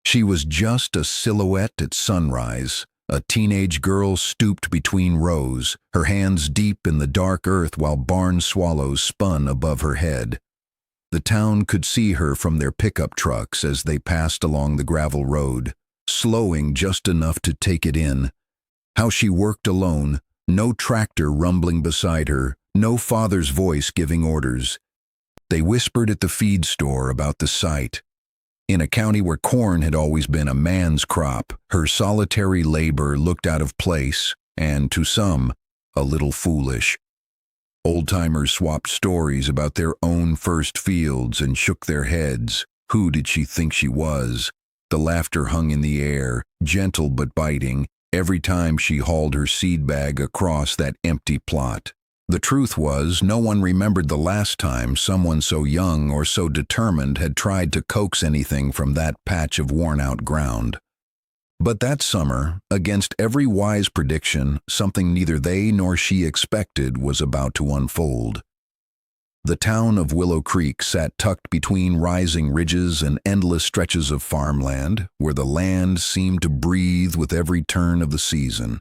She was just a silhouette at sunrise, a teenage girl stooped between rows, her hands deep in the dark earth while barn swallows spun above her head. The town could see her from their pickup trucks as they passed along the gravel road, slowing just enough to take it in. How she worked alone, no tractor rumbling beside her, no father's voice giving orders. They whispered at the feed store about the site. In a county where corn had always been a man's crop, her solitary labor looked out of place and, to some, a little foolish. Old-timers swapped stories about their own first fields and shook their heads. Who did she think she was? The laughter hung in the air, gentle but biting, every time she hauled her seed bag across that empty plot. The truth was, no one remembered the last time someone so young or so determined had tried to coax anything from that patch of worn-out ground. But that summer, against every wise prediction, something neither they nor she expected was about to unfold. The town of Willow Creek sat tucked between rising ridges and endless stretches of farmland, where the land seemed to breathe with every turn of the season.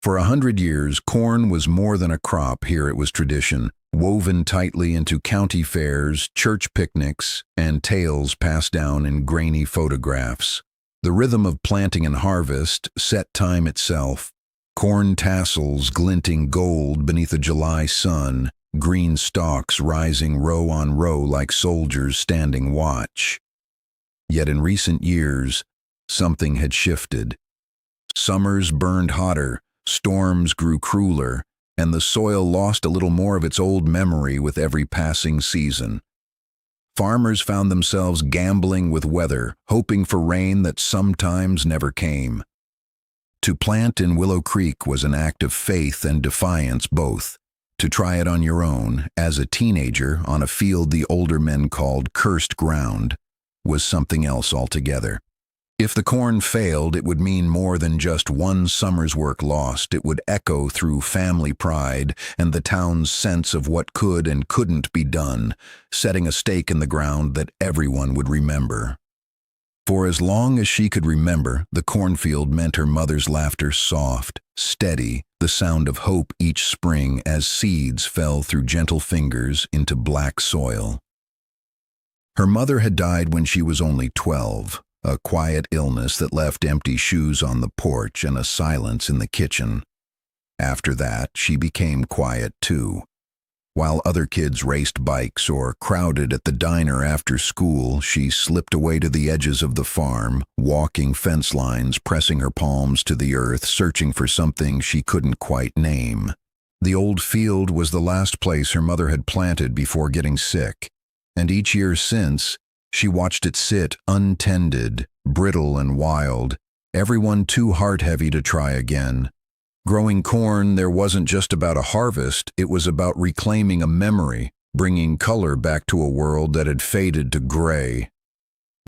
For 100 years, corn was more than a crop here. It was tradition, woven tightly into county fairs, church picnics, and tales passed down in grainy photographs. The rhythm of planting and harvest set time itself, corn tassels glinting gold beneath a July sun, green stalks rising row on row like soldiers standing watch. Yet in recent years, something had shifted. Summers burned hotter, storms grew crueler, and the soil lost a little more of its old memory with every passing season. Farmers found themselves gambling with weather, hoping for rain that sometimes never came. To plant in Willow Creek was an act of faith and defiance both. To try it on your own, as a teenager, on a field the older men called cursed ground, was something else altogether. If the corn failed, it would mean more than just one summer's work lost. It would echo through family pride and the town's sense of what could and couldn't be done, setting a stake in the ground that everyone would remember. For as long as she could remember, the cornfield meant her mother's laughter soft, steady, the sound of hope each spring as seeds fell through gentle fingers into black soil. Her mother had died when she was only 12. A quiet illness that left empty shoes on the porch and a silence in the kitchen. After that, she became quiet too. While other kids raced bikes or crowded at the diner after school, she slipped away to the edges of the farm, walking fence lines, pressing her palms to the earth, searching for something she couldn't quite name. The old field was the last place her mother had planted before getting sick, and each year since, she watched it sit untended, brittle and wild, everyone too heart-heavy to try again. Growing corn, there wasn't just about a harvest, it was about reclaiming a memory, bringing color back to a world that had faded to gray.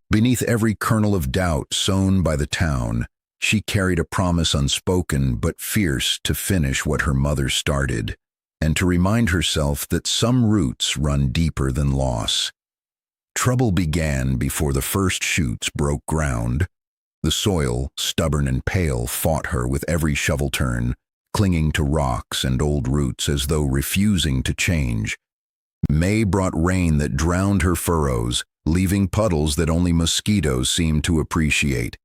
Beneath every kernel of doubt sown by the town, she carried a promise unspoken but fierce to finish what her mother started, and to remind herself that some roots run deeper than loss. Trouble began before the first shoots broke ground. The soil, stubborn and pale, fought her with every shovel turn, clinging to rocks and old roots as though refusing to change. May brought rain that drowned her furrows, leaving puddles that only mosquitoes seemed to appreciate.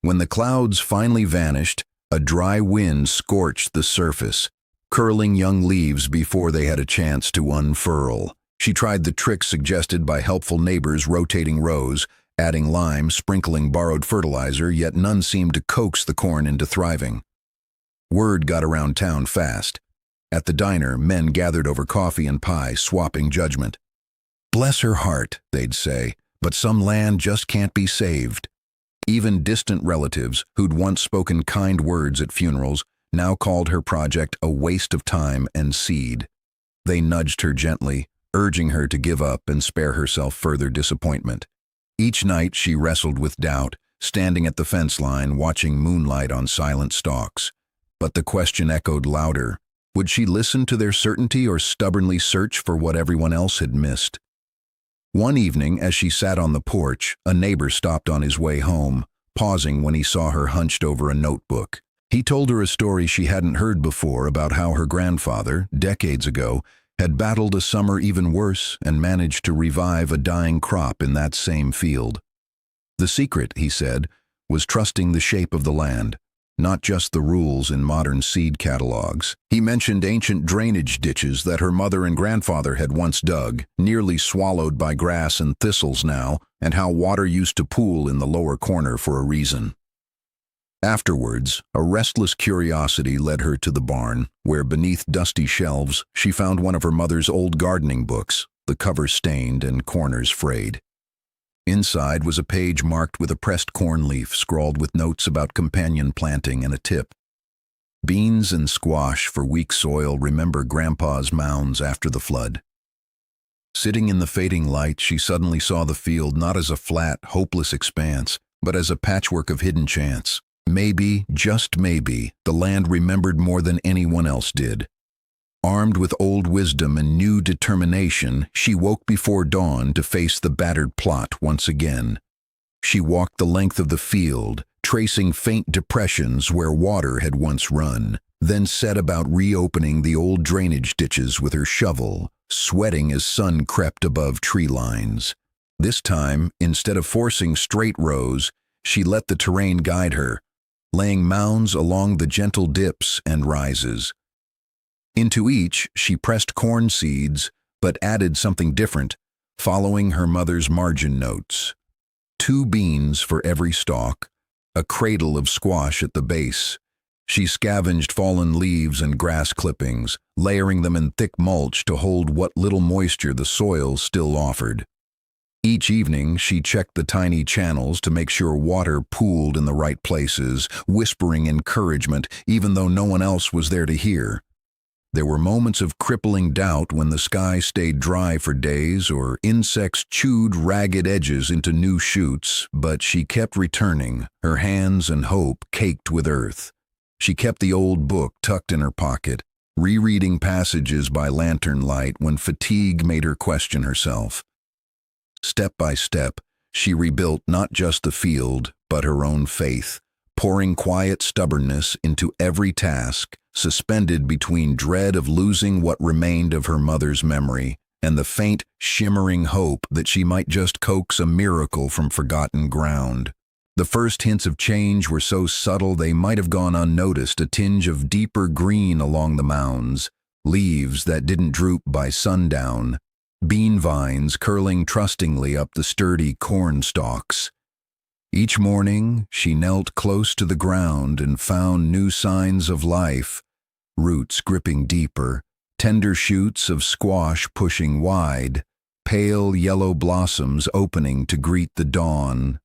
When the clouds finally vanished, a dry wind scorched the surface, curling young leaves before they had a chance to unfurl. She tried the tricks suggested by helpful neighbors, rotating rows, adding lime, sprinkling borrowed fertilizer, yet none seemed to coax the corn into thriving. Word got around town fast. At the diner, men gathered over coffee and pie, swapping judgment. "Bless her heart," they'd say, "but some land just can't be saved." Even distant relatives, who'd once spoken kind words at funerals, now called her project a waste of time and seed. They nudged her gently, urging her to give up and spare herself further disappointment. Each night she wrestled with doubt, standing at the fence line watching moonlight on silent stalks. But the question echoed louder. Would she listen to their certainty or stubbornly search for what everyone else had missed? One evening, as she sat on the porch, a neighbor stopped on his way home, pausing when he saw her hunched over a notebook. He told her a story she hadn't heard before about how her grandfather, decades ago, had battled a summer even worse and managed to revive a dying crop in that same field. The secret, he said, was trusting the shape of the land, not just the rules in modern seed catalogs. He mentioned ancient drainage ditches that her mother and grandfather had once dug, nearly swallowed by grass and thistles now, and how water used to pool in the lower corner for a reason. Afterwards, a restless curiosity led her to the barn, where beneath dusty shelves she found one of her mother's old gardening books, the cover stained and corners frayed. Inside was a page marked with a pressed corn leaf scrawled with notes about companion planting and a tip. Beans and squash for weak soil remember Grandpa's mounds after the flood. Sitting in the fading light, she suddenly saw the field not as a flat, hopeless expanse, but as a patchwork of hidden chance. Maybe, just maybe, the land remembered more than anyone else did. Armed with old wisdom and new determination, she woke before dawn to face the battered plot once again. She walked the length of the field, tracing faint depressions where water had once run, then set about reopening the old drainage ditches with her shovel, sweating as sun crept above tree lines. This time, instead of forcing straight rows, she let the terrain guide her, laying mounds along the gentle dips and rises. Into each, she pressed corn seeds, but added something different, following her mother's margin notes. 2 beans for every stalk, a cradle of squash at the base. She scavenged fallen leaves and grass clippings, layering them in thick mulch to hold what little moisture the soil still offered. Each evening, she checked the tiny channels to make sure water pooled in the right places, whispering encouragement even though no one else was there to hear. There were moments of crippling doubt when the sky stayed dry for days or insects chewed ragged edges into new shoots, but she kept returning, her hands and hope caked with earth. She kept the old book tucked in her pocket, rereading passages by lantern light when fatigue made her question herself. Step by step, she rebuilt not just the field, but her own faith, pouring quiet stubbornness into every task, suspended between dread of losing what remained of her mother's memory and the faint, shimmering hope that she might just coax a miracle from forgotten ground. The first hints of change were so subtle they might have gone unnoticed, a tinge of deeper green along the mounds, leaves that didn't droop by sundown, bean vines curling trustingly up the sturdy corn stalks. Each morning, she knelt close to the ground and found new signs of life, roots gripping deeper, tender shoots of squash pushing wide, pale yellow blossoms opening to greet the dawn.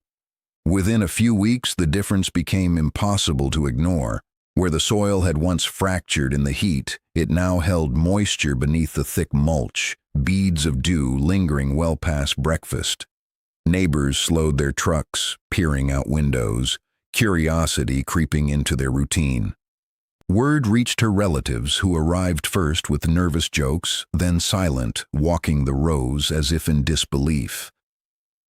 Within a few weeks, the difference became impossible to ignore. Where the soil had once fractured in the heat, it now held moisture beneath the thick mulch, beads of dew lingering well past breakfast. Neighbors slowed their trucks, peering out windows, curiosity creeping into their routine. Word reached her relatives, who arrived first with nervous jokes, then silent, walking the rows as if in disbelief.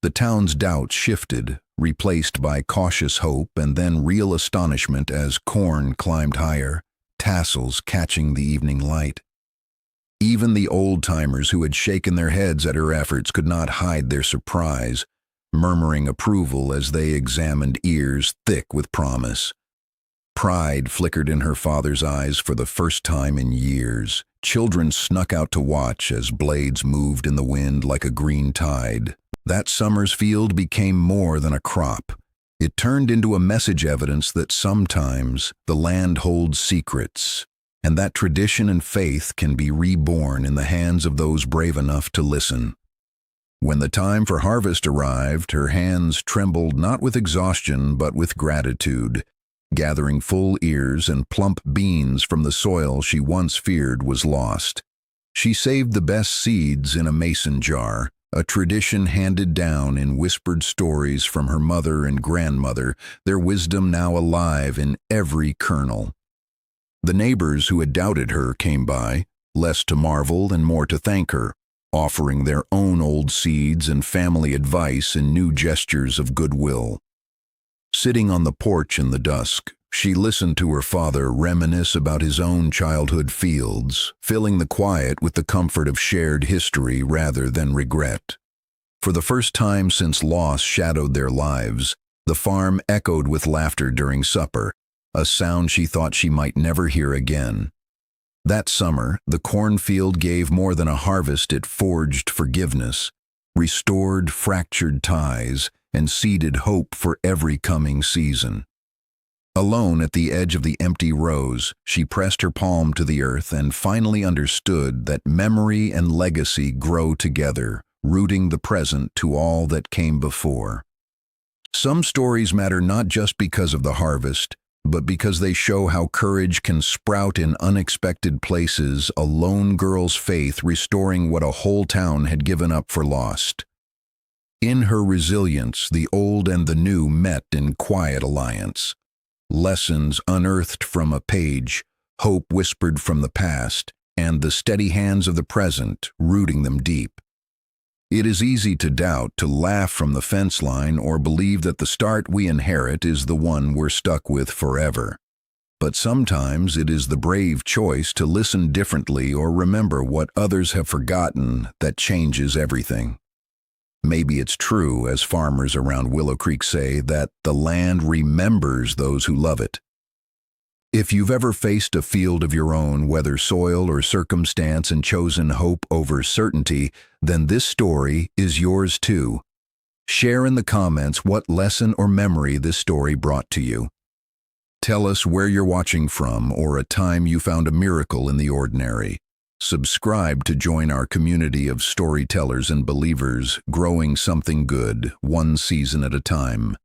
The town's doubts shifted, replaced by cautious hope and then real astonishment as corn climbed higher, tassels catching the evening light. Even the old-timers who had shaken their heads at her efforts could not hide their surprise, murmuring approval as they examined ears thick with promise. Pride flickered in her father's eyes for the first time in years. Children snuck out to watch as blades moved in the wind like a green tide. That summer's field became more than a crop. It turned into a message evidence that sometimes the land holds secrets, and that tradition and faith can be reborn in the hands of those brave enough to listen. When the time for harvest arrived, her hands trembled not with exhaustion but with gratitude, gathering full ears and plump beans from the soil she once feared was lost. She saved the best seeds in a mason jar, a tradition handed down in whispered stories from her mother and grandmother, their wisdom now alive in every kernel. The neighbors who had doubted her came by, less to marvel and more to thank her, offering their own old seeds and family advice in new gestures of goodwill. Sitting on the porch in the dusk, she listened to her father reminisce about his own childhood fields, filling the quiet with the comfort of shared history rather than regret. For the first time since loss shadowed their lives, the farm echoed with laughter during supper, a sound she thought she might never hear again. That summer, the cornfield gave more than a harvest. It forged forgiveness, restored fractured ties, and seeded hope for every coming season. Alone at the edge of the empty rows, she pressed her palm to the earth and finally understood that memory and legacy grow together, rooting the present to all that came before. Some stories matter not just because of the harvest, but because they show how courage can sprout in unexpected places, a lone girl's faith restoring what a whole town had given up for lost. In her resilience, the old and the new met in quiet alliance. Lessons unearthed from a page, hope whispered from the past, and the steady hands of the present rooting them deep. It is easy to doubt, to laugh from the fence line, or believe that the start we inherit is the one we're stuck with forever. But sometimes it is the brave choice to listen differently or remember what others have forgotten that changes everything. Maybe it's true, as farmers around Willow Creek say, that the land remembers those who love it. If you've ever faced a field of your own, whether soil or circumstance, and chosen hope over certainty, then this story is yours too. Share in the comments what lesson or memory this story brought to you. Tell us where you're watching from or a time you found a miracle in the ordinary. Subscribe to join our community of storytellers and believers, growing something good, one season at a time.